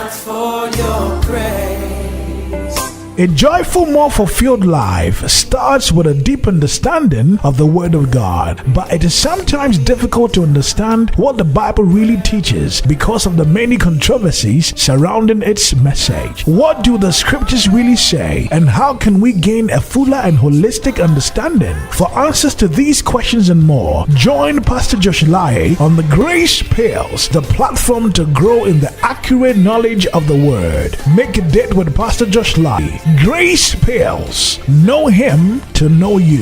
much for your grace. A joyful, more fulfilled life starts with a deep understanding of the Word of God, but it is sometimes difficult to understand what the Bible really teaches because of the many controversies surrounding its message. What do the scriptures really say, and how can we gain a fuller and holistic understanding? For answers to these questions and more, join Pastor Josh Lai on the Grace Pales, the platform to grow in the accurate knowledge of the Word. Make a date with Pastor Josh Lai. Grace Pales. Know Him to know you.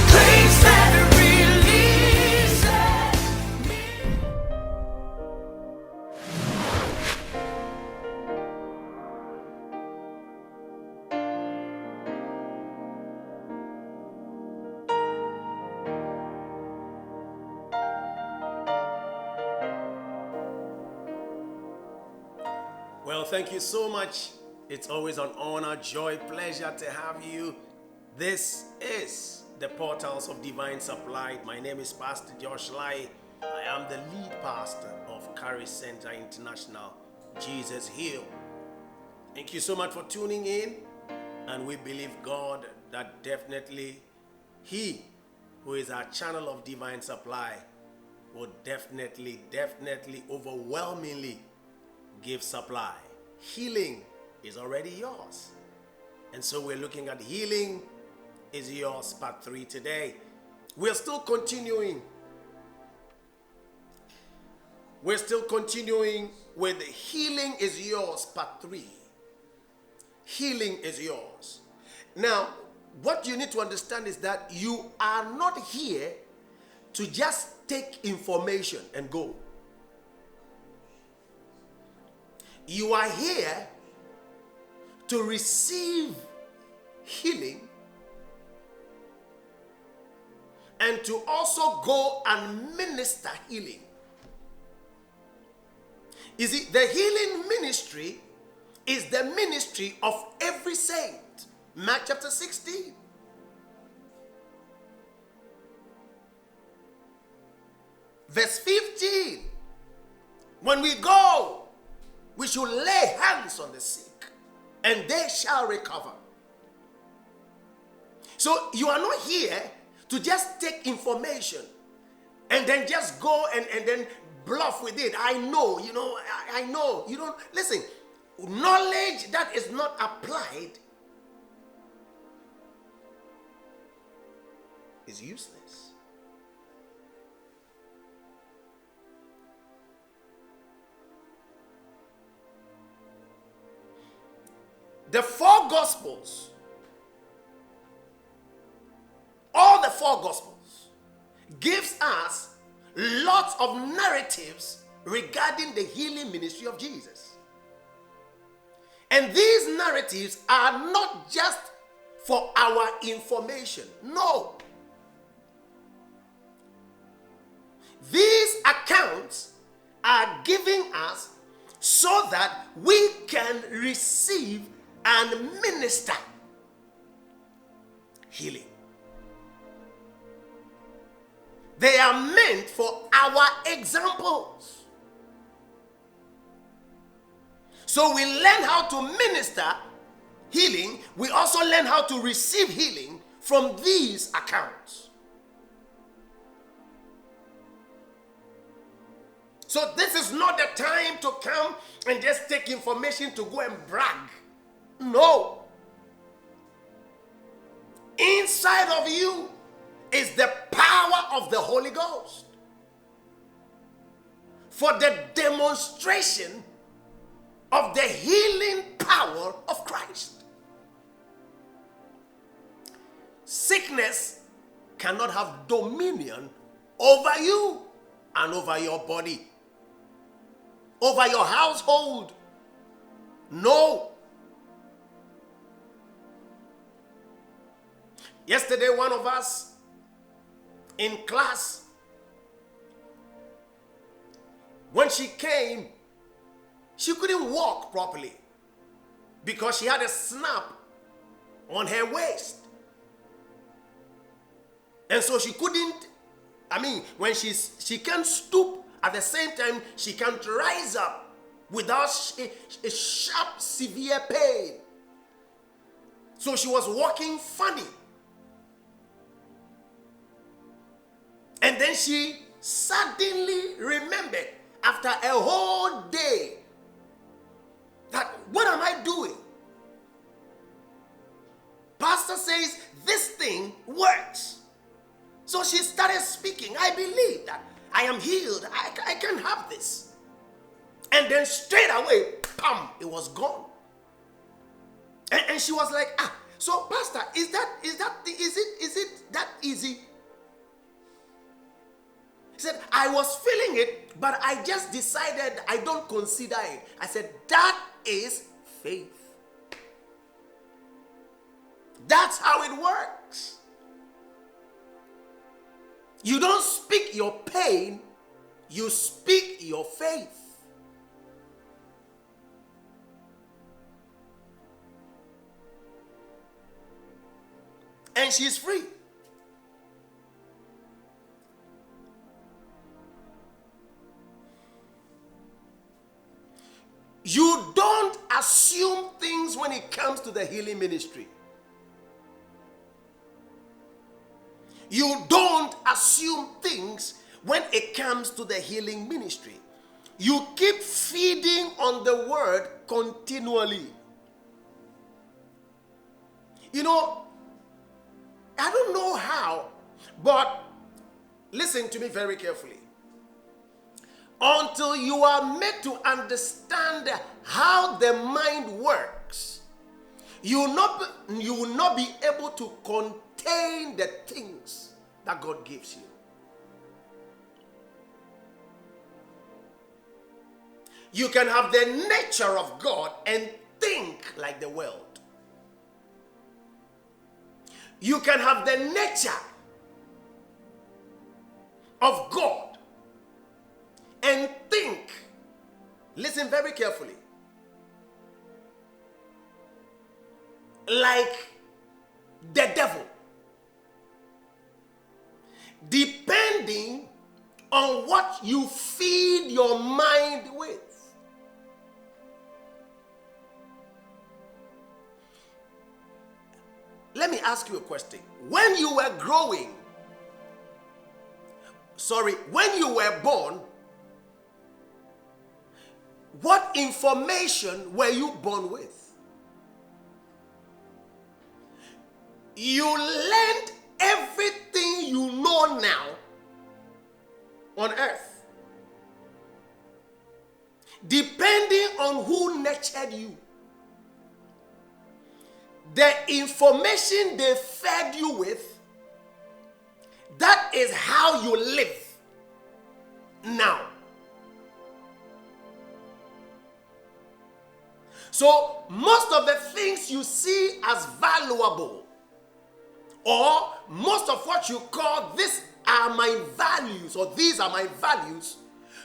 Grace that releases me. Well, thank you so much. It's always an honor, joy, pleasure to have you. This is the Portals of Divine Supply. My name is Pastor Josh Lai. I am the lead pastor of Caris Center International, Jesus Heal. Thank you so much for tuning in. And we believe God that definitely He, who is our channel of divine supply, will definitely, overwhelmingly give supply. Healing is already yours. And so we're looking at Healing is Yours, part 3 today. We're still continuing. with Healing is Yours, part 3. Healing is yours. Now, what you need to understand is that you are not here to just take information and go. You are here to receive healing and to also go and minister healing. You see, the healing ministry is the ministry of every saint. Mark chapter 16. Verse 15. When we go, we should lay hands on the sick and they shall recover. So you are not here to just take information and then just go and then bluff with it. I know. You don't listen. Knowledge that is not applied is useless. The four Gospels, all the four Gospels, gives us lots of narratives regarding the healing ministry of Jesus. And these narratives are not just for our information. No. These accounts are giving us so that we can receive and minister healing. They are meant for our examples. So we learn how to minister healing. We also learn how to receive healing from these accounts. So this is not the time to come and just take information to go and brag. No. Inside of you is the power of the Holy Ghost for the demonstration of the healing power of Christ. Sickness cannot have dominion over you and over your body, over your household. No. Yesterday, one of us in class, when she came, she couldn't walk properly because she had a snap on her waist. And so she couldn't, when she can't stoop, at the same time, she can't rise up without a sharp, severe pain. So she was walking funny. And then she suddenly remembered after a whole day that, what am I doing? Pastor says this thing works. So she started speaking. I believe that I am healed. I can have this. And then straight away, pam, it was gone. And she was like, so Pastor, is it that easy? He said, I was feeling it, but I just decided I don't consider it. I said, that is faith. That's how it works. You don't speak your pain, you speak your faith. And she's free. You don't assume things when it comes to the healing ministry. You don't assume things when it comes to the healing ministry. You keep feeding on the word continually. You know, I don't know how, but listen to me very carefully. Until you are made to understand how the mind works, you will not be able to contain the things that God gives you. You can have the nature of God and think like the world. You can have the nature of God and think, listen very carefully, like the devil, depending on what you feed your mind with. Let me ask you a question. When you were when you were born, what information were you born with? You learned everything you know now on earth, depending on who nurtured you. The information they fed you with, that is how you live now. So most of the things you see as valuable, or most of what you call these are my values, or these are my values,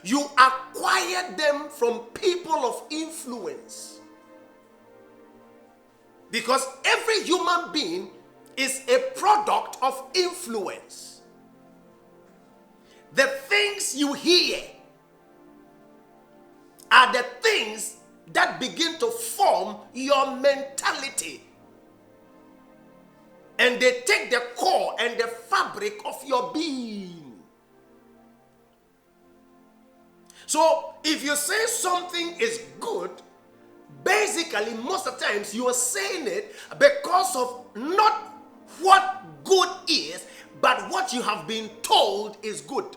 you acquired them from people of influence. Because every human being is a product of influence. The things you hear are the things that begin to form your mentality. And they take the core and the fabric of your being. So if you say something is good, basically, most of the times you are saying it because of not what good is, but what you have been told is good.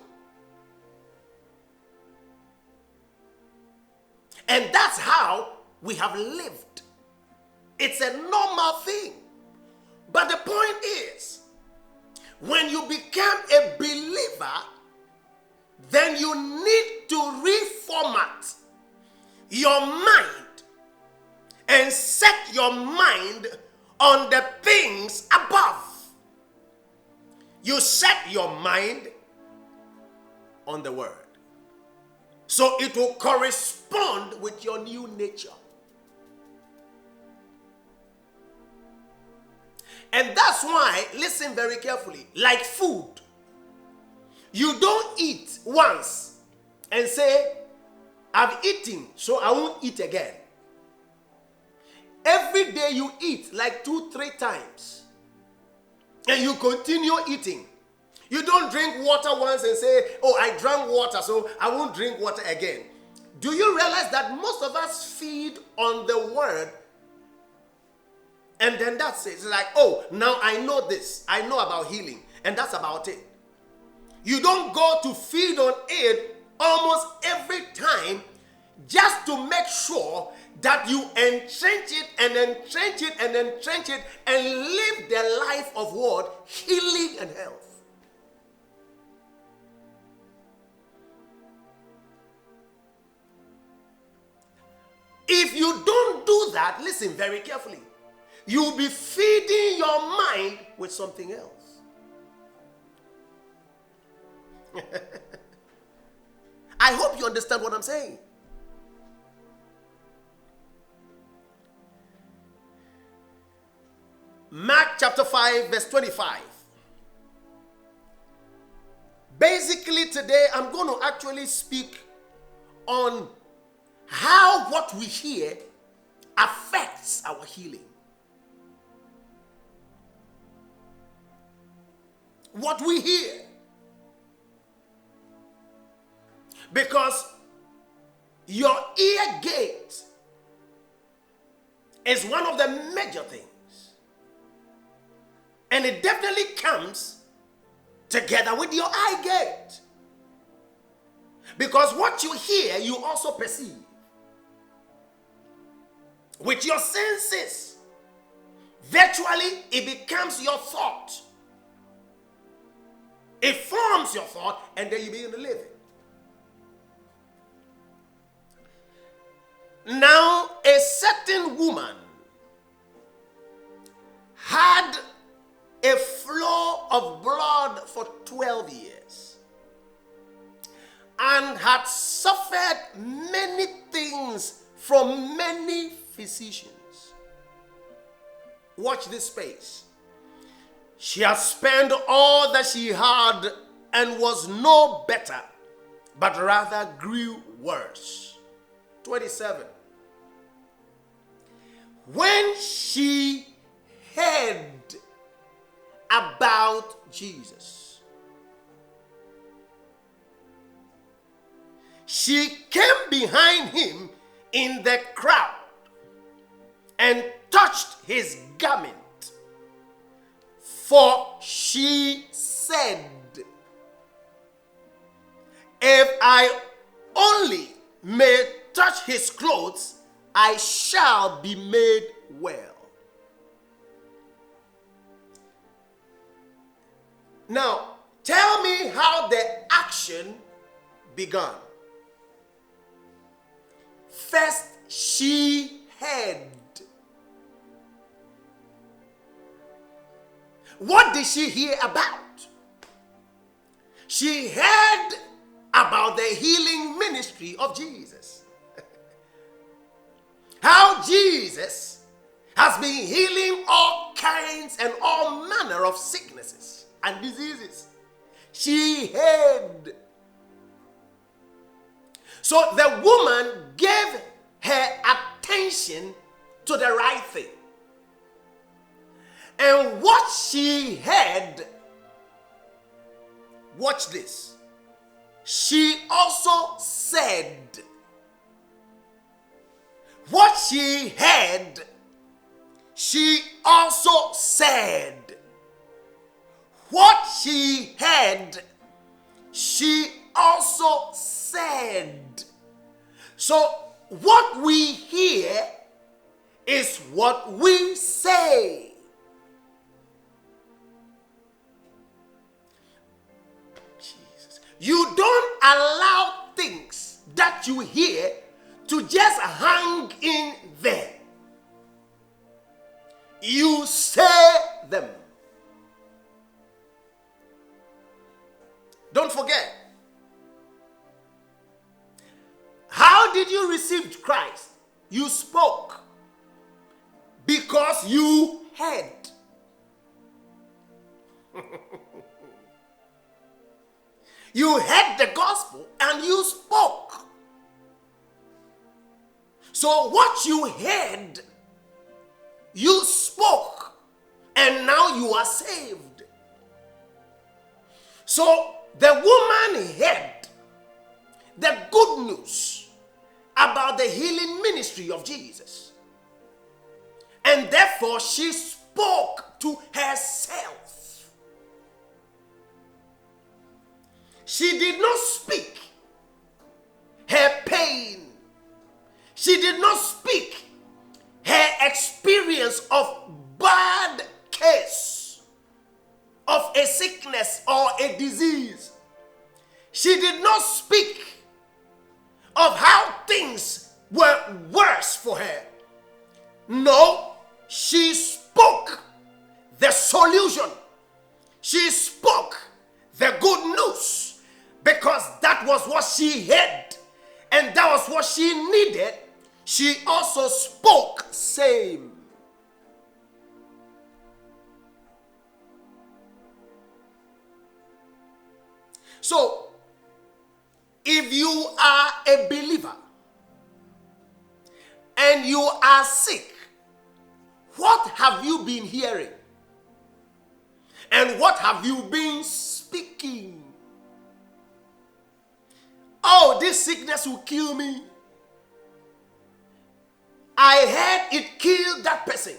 And that's how we have lived. It's a normal thing. But the point is, when you become a believer, then you need to reformat your mind and set your mind on the things above. You set your mind on the word, so it will correspond with your new nature. And that's why, listen very carefully, like food, you don't eat once and say, I've eaten, so I won't eat again. Every day you eat like 2-3 times, and you continue eating. You don't drink water once and say, oh, I drank water, so I won't drink water again. Do you realize that most of us feed on the word, and then that's it? It's like, oh, now I know this. I know about healing, and that's about it. You don't go to feed on it almost every time just to make sure that you entrench it and entrench it and entrench it and live the life of what? Healing and health. If you don't do that, listen very carefully. You'll be feeding your mind with something else. I hope you understand what I'm saying. Mark chapter 5 verse 25. Basically today I'm going to actually speak on how what we hear affects our healing. What we hear. Because your ear gate is one of the major things. And it definitely comes together with your eye gate. Because what you hear, you also perceive. With your senses, virtually it becomes your thought. It forms your thought, and then you begin to live it. Now, a certain woman had a flow of blood for 12 years and had suffered many things from many physicians. Watch this space. She had spent all that she had and was no better, but rather grew worse. 27. When she heard about Jesus, she came behind him in the crowd and touched his garment. For she said, if I only may touch his clothes, I shall be made well. Now, tell me how the action began. First, she heard. What did she hear about? She heard about the healing ministry of Jesus. How Jesus has been healing all kinds and all manner of sicknesses and diseases. She heard. So the woman gave her attention to the right thing. And what she heard, watch this. She also said, what she heard, she also said. What she heard, she also said. So what we hear is what we say. Jesus. You don't allow things that you hear to just hang in there. You say them. Don't forget. How did you receive Christ? You spoke because you heard. You heard the gospel and you spoke. So what you heard, you spoke, and now you are saved. So the woman heard the good news about the healing ministry of Jesus. And therefore she spoke to herself. She did not speak her pain. She did not speak her experience of bad case of a sickness or a disease. She did not speak of how things were worse for her. No, she spoke the solution. She spoke the good news because that was what she heard and that was what she needed. She also spoke same. So, if you are a believer and you are sick, what have you been hearing? And what have you been speaking? Oh, this sickness will kill me. I heard it killed that person.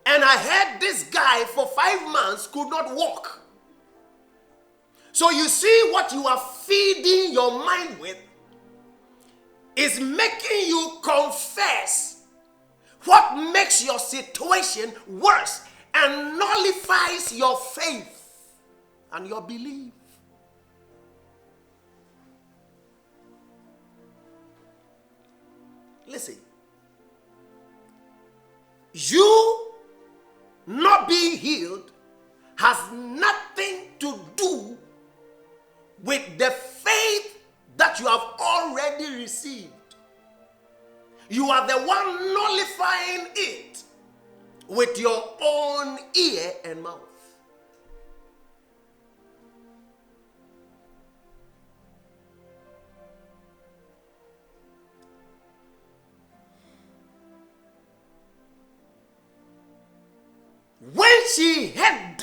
And I heard this guy for 5 months could not walk. So you see, what you are feeding your mind with is making you confess what makes your situation worse and nullifies your faith and your belief. Listen, you not being healed has nothing to do with the faith that you have already received. You are the one nullifying it with your own ear and mouth. When she heard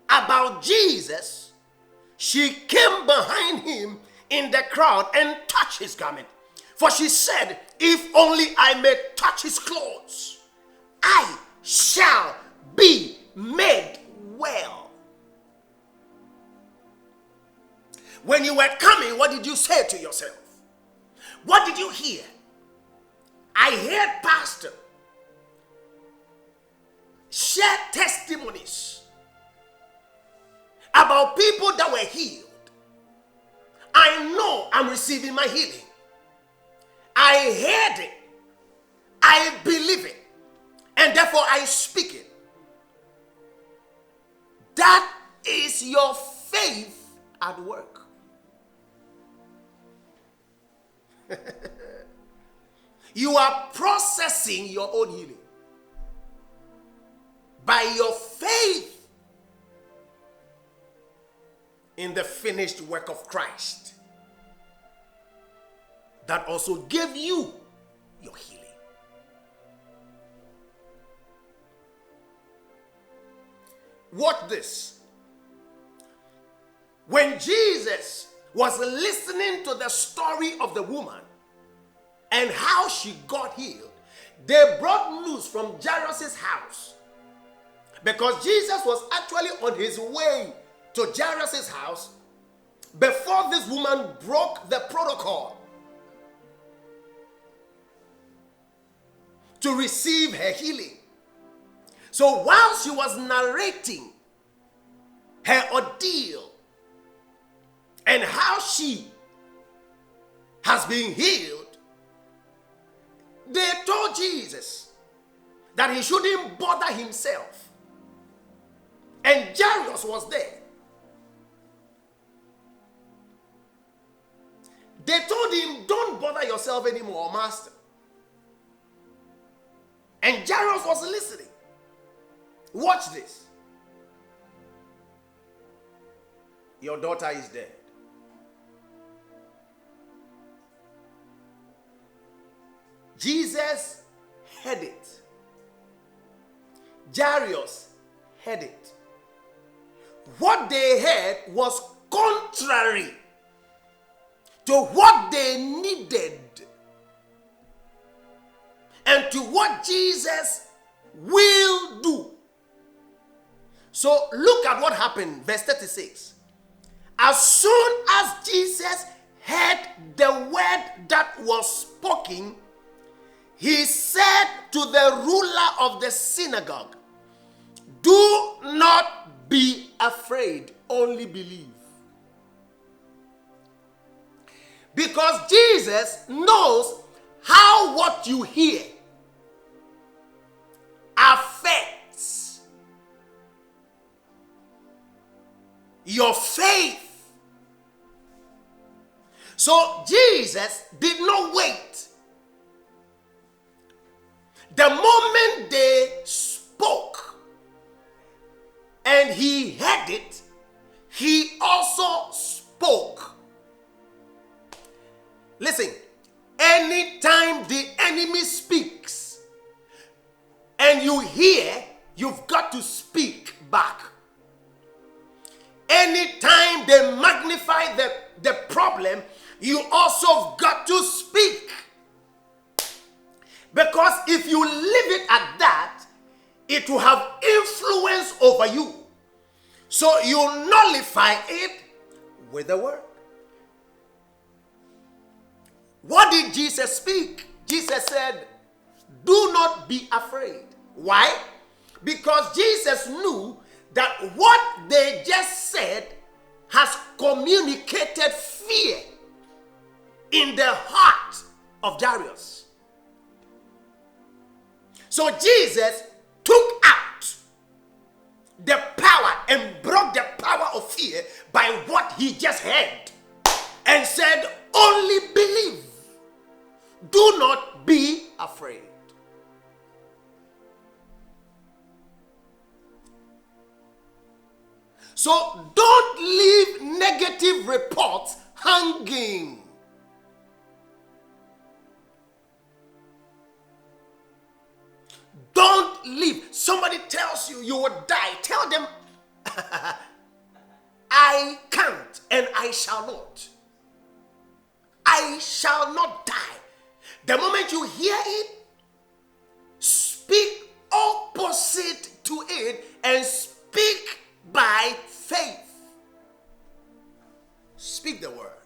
about Jesus, she came behind him in the crowd and touched his garment. For she said, if only I may touch his clothes, I shall be made well. When you were coming, what did you say to yourself? What did you hear? I heard pastor share testimonies about people that were healed. I know I'm receiving my healing. I heard it. I believe it. And therefore I speak it. That is your faith at work. You are processing your own healing by your faith in the finished work of Christ that also gave you your healing. Watch this. When Jesus was listening to the story of the woman and how she got healed, they brought news from Jairus' house, because Jesus was actually on his way to Jairus' house before this woman broke the protocol to receive her healing. So while she was narrating her ordeal and how she has been healed, they told Jesus that he shouldn't bother himself. And Jairus was there. They told him, don't bother yourself anymore, master. And Jairus was listening. Watch this. Your daughter is dead. Jesus heard it. Jairus heard it. What they heard was contrary to what they needed and to what Jesus will do. So look at what happened, verse 36. As soon as Jesus heard the word that was spoken, he said to the ruler of the synagogue, "Do not be afraid, only believe." Because Jesus knows how what you hear affects your faith. So Jesus did not wait. The moment they spoke and he heard it, he also spoke. Listen, anytime the enemy speaks and you hear, you've got to speak back. Anytime they magnify the problem, you also got to speak. Because if you leave it at that, it will have influence over you. So you nullify it with the word. What did Jesus speak? Jesus said, "Do not be afraid." Why? Because Jesus knew that what they just said has communicated fear in the heart of Jairus. So Jesus took out the power and broke the power of fear by what he just heard and said, "Only believe. Do not be afraid." So don't leave negative reports hanging. Don't leave. Somebody tells you you will die. Tell them, "I can't and I shall not. I shall not die." The moment you hear it, speak opposite to it and speak by faith. Speak the word.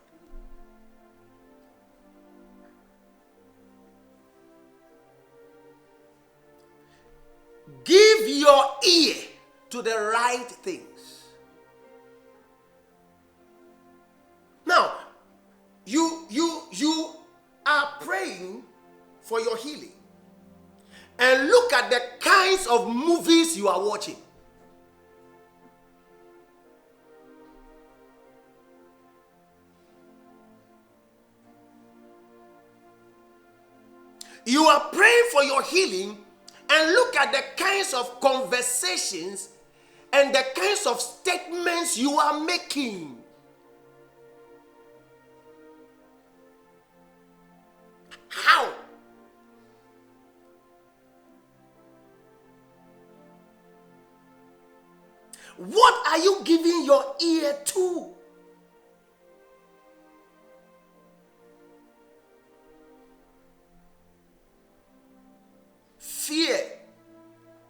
Give your ear to the right things. Now, you are praying for your healing. And look at the kinds of movies you are watching. You are praying for your healing, and look at the kinds of conversations and the kinds of statements you are making. How? What are you giving your ear to? Fear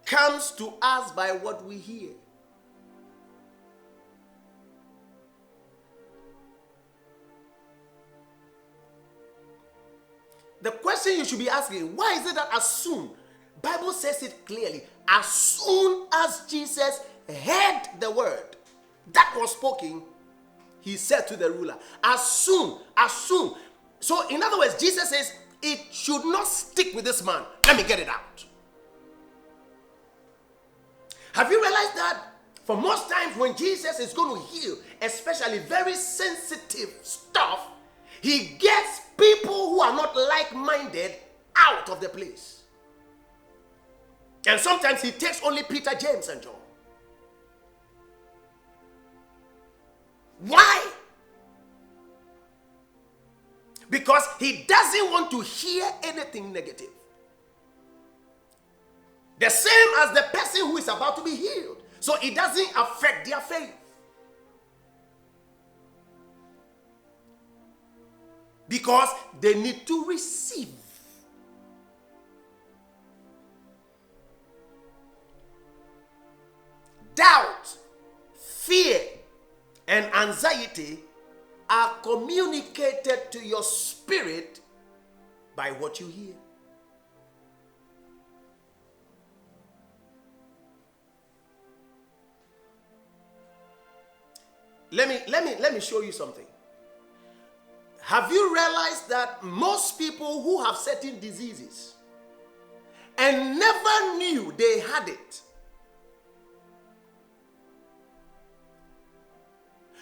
comes to us by what we hear. The question you should be asking, why is it that as soon, Bible says it clearly, as soon as Jesus heard the word that was spoken, he said to the ruler, as soon. So in other words, Jesus says, it should not stick with this man. Let me get it out. Have you realized that for most times when Jesus is going to heal, especially very sensitive stuff, he gets people who are not like-minded out of the place. And sometimes he takes only Peter, James, and John. Why? because he doesn't want to hear anything negative. The same as the person who is about to be healed. So it doesn't affect their faith. Because they need to receive. Doubt, fear, and anxiety are communicated to your spirit by what you hear. Let me show you something. Have you realized that most people who have certain diseases and never knew they had it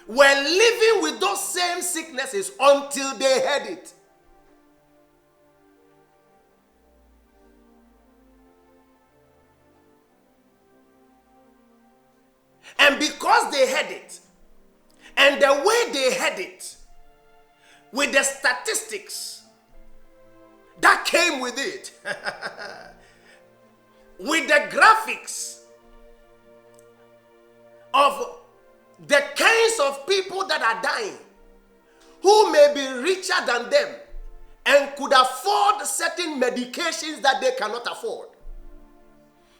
were living with those same sicknesses until they had it? And because they had it, and the way they had it, with the statistics that came with it, with the graphics of the kinds of people that are dying, who may be richer than them and could afford certain medications that they cannot afford,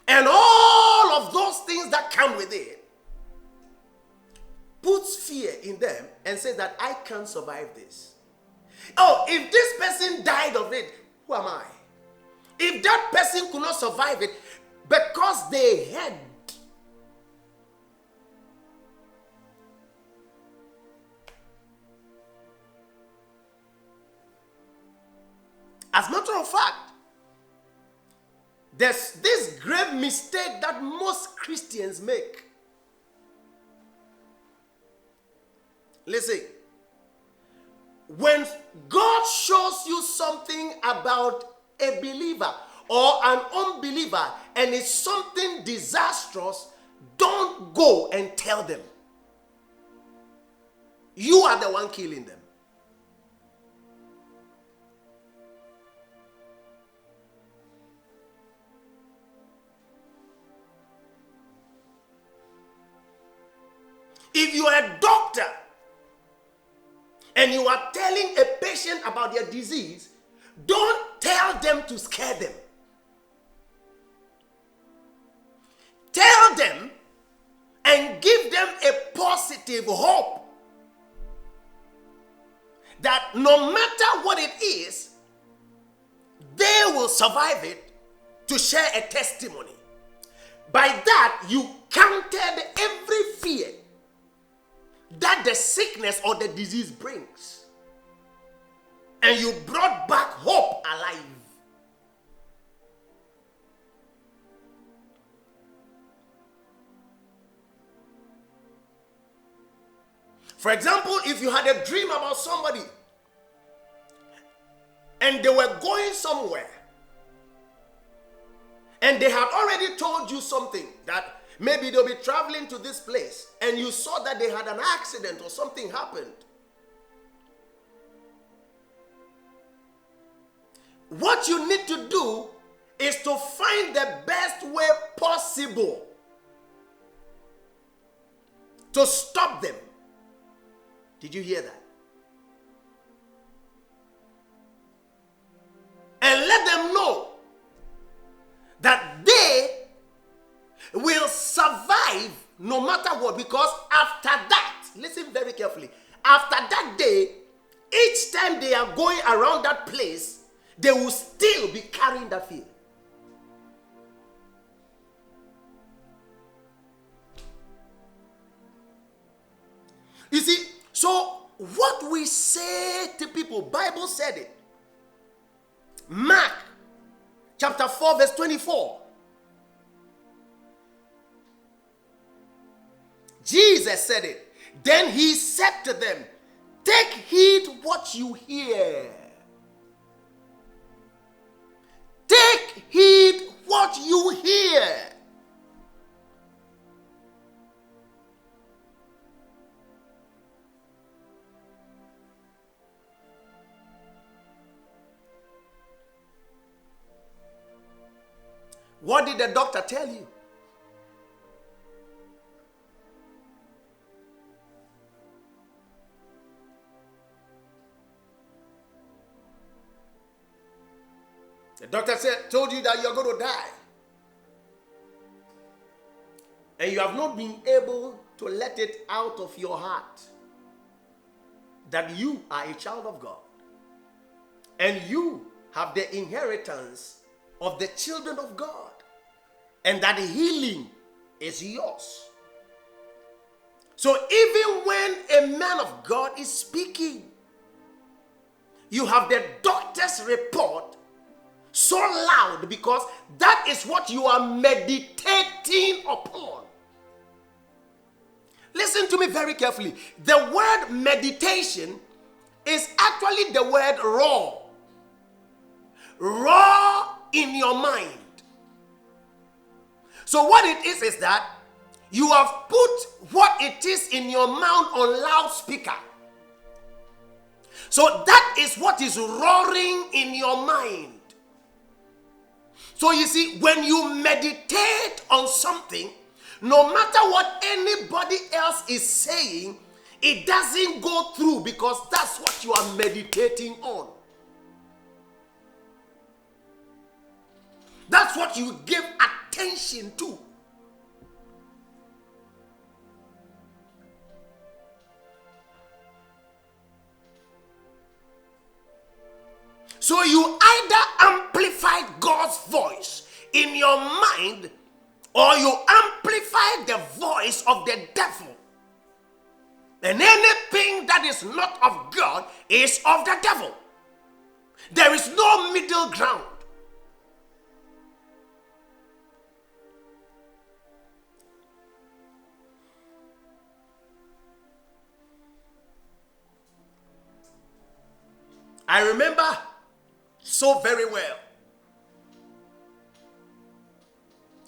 and all of those things that come with it, puts fear in them and says that I can't survive this. Oh, if this person died of it, who am I? If that person could not survive it because they had. As a matter of fact, there's this grave mistake that most Christians make. Listen, when God shows you something about a believer or an unbeliever and it's something disastrous, don't go and tell them. You are the one killing them. If you are a doctor and you are telling a patient about their disease, don't tell them to scare them. Tell them and give them a positive hope that no matter what it is, they will survive it to share a testimony. By that, you countered every fear that the sickness or the disease brings. And you brought back hope alive. For example, if you had a dream about somebody and they were going somewhere and they had already told you something that maybe they'll be traveling to this place and you saw that they had an accident or something happened. What you need to do is to find the best way possible to stop them. Did you hear that? And let them know that they will survive no matter what, because after that, listen very carefully, after that day, each time they are going around that place, they will still be carrying that fear. You see, so what we say to people, Bible said it. Mark chapter 4 verse 24. Jesus said it. Then he said to them, take heed what you hear. Take heed what you hear. What did the doctor tell you? The doctor told you that you're going to die. And you have not been able to let it out of your heart that you are a child of God. And you have the inheritance of the children of God. And that healing is yours. So even when a man of God is speaking, you have the doctor's report so loud because that is what you are meditating upon. Listen to me very carefully. The word meditation is actually the word raw. Raw in your mind. So what it is that you have put what it is in your mouth on loudspeaker. So that is what is roaring in your mind. So you see, when you meditate on something, no matter what anybody else is saying, it doesn't go through because that's what you are meditating on. That's what you give attention to. So you either amplify God's voice in your mind or you amplify the voice of the devil. And anything that is not of God is of the devil. There is no middle ground. I remember so very well.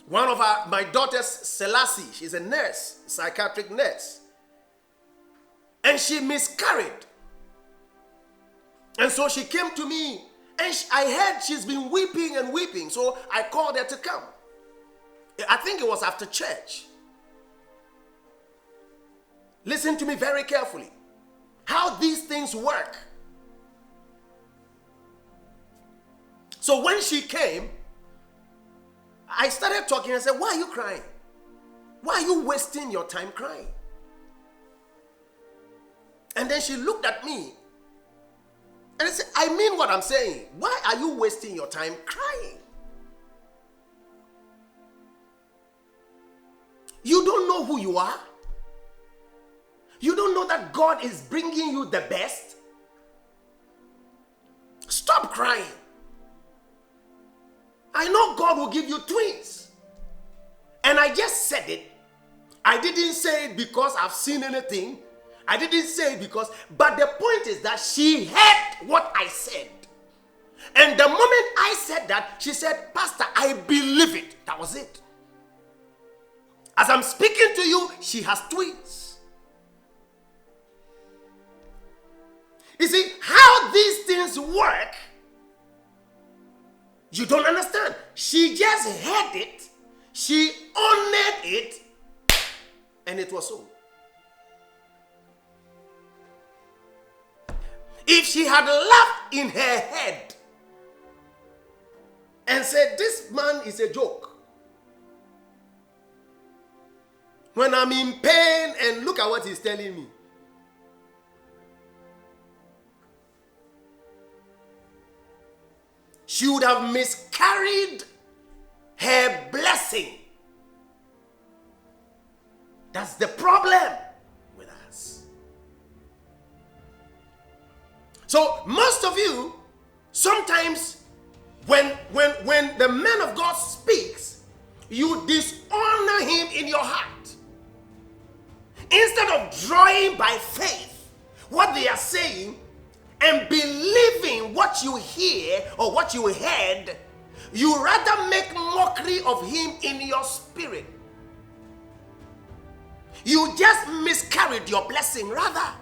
One of my daughters, Selassie, she's a nurse, psychiatric nurse. And she miscarried. And so she came to me and I heard she's been weeping and weeping. So I called her to come. I think it was after church. Listen to me very carefully. How these things work. So when she came, I started talking and said, why are you crying? Why are you wasting your time crying? And then she looked at me and I said, I mean what I'm saying. Why are you wasting your time crying? You don't know who you are? You don't know that God is bringing you the best? Stop crying. I know God will give you twins. And I just said it. I didn't say it because I've seen anything. I didn't say it because, but the point is that she heard what I said. And the moment I said that, she said, Pastor, I believe it. That was it. As I'm speaking to you, she has twins. You see, how these things work, you don't understand. She just heard it, she honored it, and it was so. If she had laughed in her head and said, this man is a joke. When I'm in pain and look at what he's telling me. She would have miscarried her blessing. That's the problem with us. So most of you, sometimes when the man of God speaks, you dishonor him in your heart. Instead of drawing by faith what they are saying and believing what you hear or what you heard, you rather make mockery of him in your spirit. You just miscarried your blessing rather.